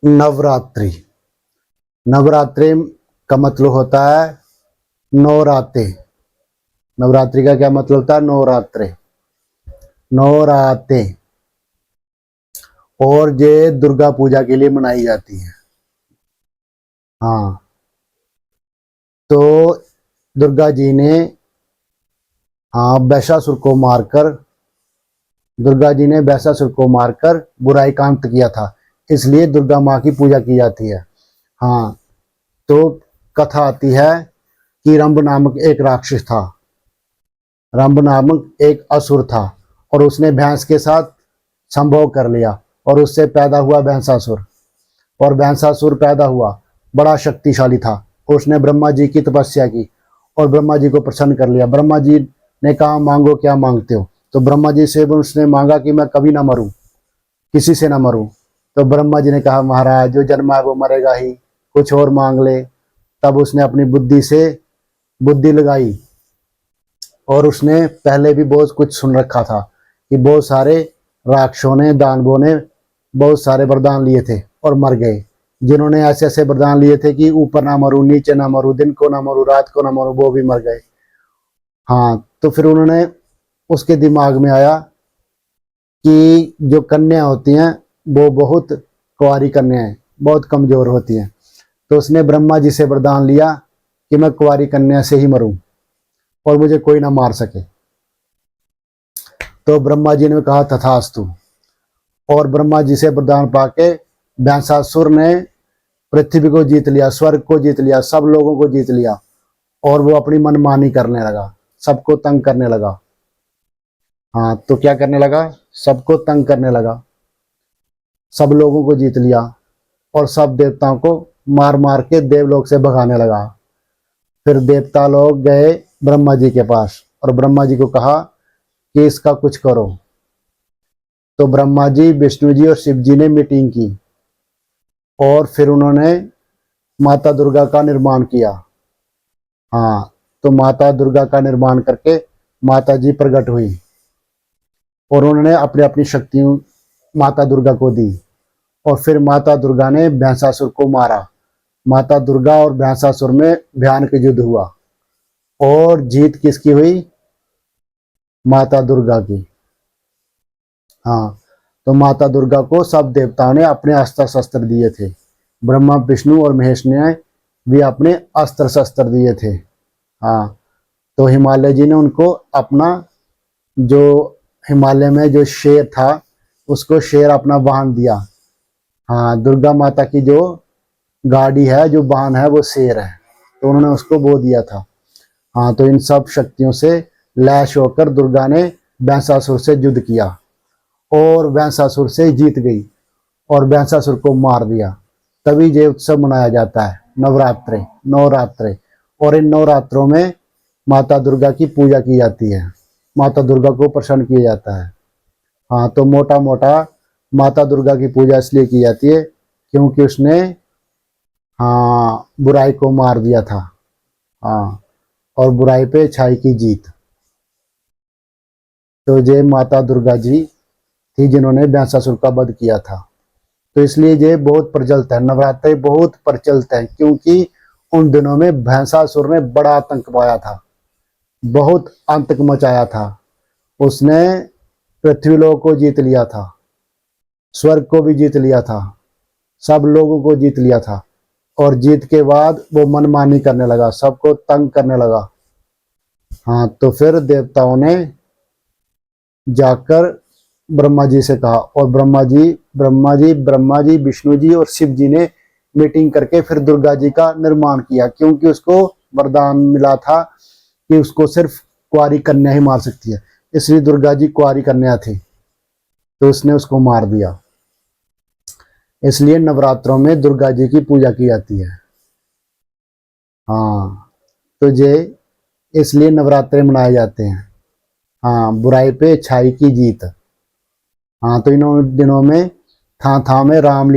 नवरात्रि। नवरात्रि का मतलब होता है नौ रातें। नवरात्रि का क्या मतलब होता है? नौ रात्रे, नौ रातें। और ये दुर्गा पूजा के लिए मनाई जाती है। हाँ, तो दुर्गा जी ने, हाँ, वैशासुर को मारकर, दुर्गा जी ने वैशासुर को मारकर बुराई का अंत किया था, इसलिए दुर्गा माँ की पूजा की जाती है। हाँ, तो कथा आती है कि रंभ नामक एक राक्षस था। रंभ नामक एक असुर था और उसने भैंस के साथ संभोग कर लिया और उससे पैदा हुआ भैंसासुर। और भैंसासुर पैदा हुआ, बड़ा शक्तिशाली था। उसने ब्रह्मा जी की तपस्या की और ब्रह्मा जी को प्रसन्न कर लिया। ब्रह्मा जी ने कहा, मांगो, क्या मांगते हो? तो ब्रह्मा जी से उसने मांगा कि मैं कभी ना मरूं, किसी से ना मरूं। तो ब्रह्मा जी ने कहा, महाराज, जो जन्मा है वो मरेगा ही, कुछ और मांग ले। तब उसने अपनी बुद्धि से बुद्धि लगाई और उसने पहले भी बहुत कुछ सुन रखा था कि बहुत सारे राक्षसों ने, दानवों ने बहुत सारे वरदान लिए थे और मर गए। जिन्होंने ऐसे ऐसे वरदान लिए थे कि ऊपर ना मरूं, नीचे ना मरूं, दिन को ना मरूं, रात को ना मरूं, वो भी मर गए। हाँ, तो फिर उन्होंने, उसके दिमाग में आया कि जो कन्या होती हैं वो बहुत कुंवारी कन्याएं बहुत कमजोर होती हैं। तो उसने ब्रह्मा जी से वरदान लिया कि मैं कुंवारी कन्या से ही मरूं और मुझे कोई ना मार सके। तो ब्रह्मा जी ने कहा, तथास्तु। और ब्रह्मा जी से वरदान पाके भैंसासुर ने पृथ्वी को जीत लिया, स्वर्ग को जीत लिया, सब लोगों को जीत लिया। और वो अपनी मनमानी करने लगा, सबको तंग करने लगा। हाँ, तो क्या करने लगा? सबको तंग करने लगा, सब लोगों को जीत लिया और सब देवताओं को मार मार के देवलोक से भगाने लगा। फिर देवता लोग गए ब्रह्मा जी के पास और ब्रह्मा जी को कहा कि इसका कुछ करो। तो ब्रह्मा जी, विष्णु जी और शिव जी ने मीटिंग की और फिर उन्होंने माता दुर्गा का निर्माण किया। हाँ, तो माता दुर्गा का निर्माण करके माता जी प्रकट हुई और उन्होंने अपनी अपनी शक्ति माता दुर्गा को दी। और फिर माता दुर्गा ने भैंसासुर को मारा। माता दुर्गा और भैंसासुर में भयानक युद्ध हुआ और जीत किसकी हुई? माता दुर्गा की। हाँ, तो माता दुर्गा को सब देवताओं ने अपने अस्त्र शस्त्र दिए थे। ब्रह्मा, विष्णु और महेश ने भी अपने अस्त्र शस्त्र दिए थे। हाँ, तो हिमालय जी ने उनको अपना, जो हिमालय में जो शेर था उसको शेर अपना वाहन दिया। हाँ, दुर्गा माता की जो गाड़ी है, जो वाहन है, वो शेर है, तो उन्होंने उसको वो दिया था। हाँ, तो इन सब शक्तियों से लैस होकर दुर्गा ने भैंसासुर से युद्ध किया और भैंसासुर से जीत गई और भैंसासुर को मार दिया। तभी ये उत्सव मनाया जाता है, नवरात्रे, नवरात्रे। और इन नवरात्रों में माता दुर्गा की पूजा की जाती है, माता दुर्गा को प्रसन्न किया जाता है। हाँ, तो मोटा मोटा माता दुर्गा की पूजा इसलिए की जाती है क्योंकि उसने, हाँ, बुराई को मार दिया था। हाँ, और बुराई पे अच्छाई की जीत। तो ये माता दुर्गा जी थी जिन्होंने भैंसासुर का वध किया था। तो इसलिए ये बहुत प्रचलित है, नवरात्रि बहुत प्रचलित है, क्योंकि उन दिनों में भैंसासुर ने बड़ा आतंक पाया था, बहुत आतंक मचाया था। उसने पृथ्वीलोक को जीत लिया था, स्वर्ग को भी जीत लिया था, सब लोगों को जीत लिया था। और जीत के बाद वो मनमानी करने लगा, सबको तंग करने लगा। हाँ, तो फिर देवताओं ने जाकर ब्रह्मा जी से कहा और ब्रह्मा जी, विष्णु जी और शिव जी ने मीटिंग करके फिर दुर्गा जी का निर्माण किया, क्योंकि उसको वरदान मिला था कि उसको सिर्फ कुंवारी कन्या ही मार सकती है। इसलिए दुर्गा जी कुंवारी कन्या थी, तो उसने उसको मार दिया। इसलिए नवरात्रों में दुर्गा जी की पूजा की जाती है। हाँ, तो ये इसलिए नवरात्रे मनाए जाते हैं। हाँ, बुराई पे अच्छाई की जीत। हाँ, तो इन दिनों में था में राम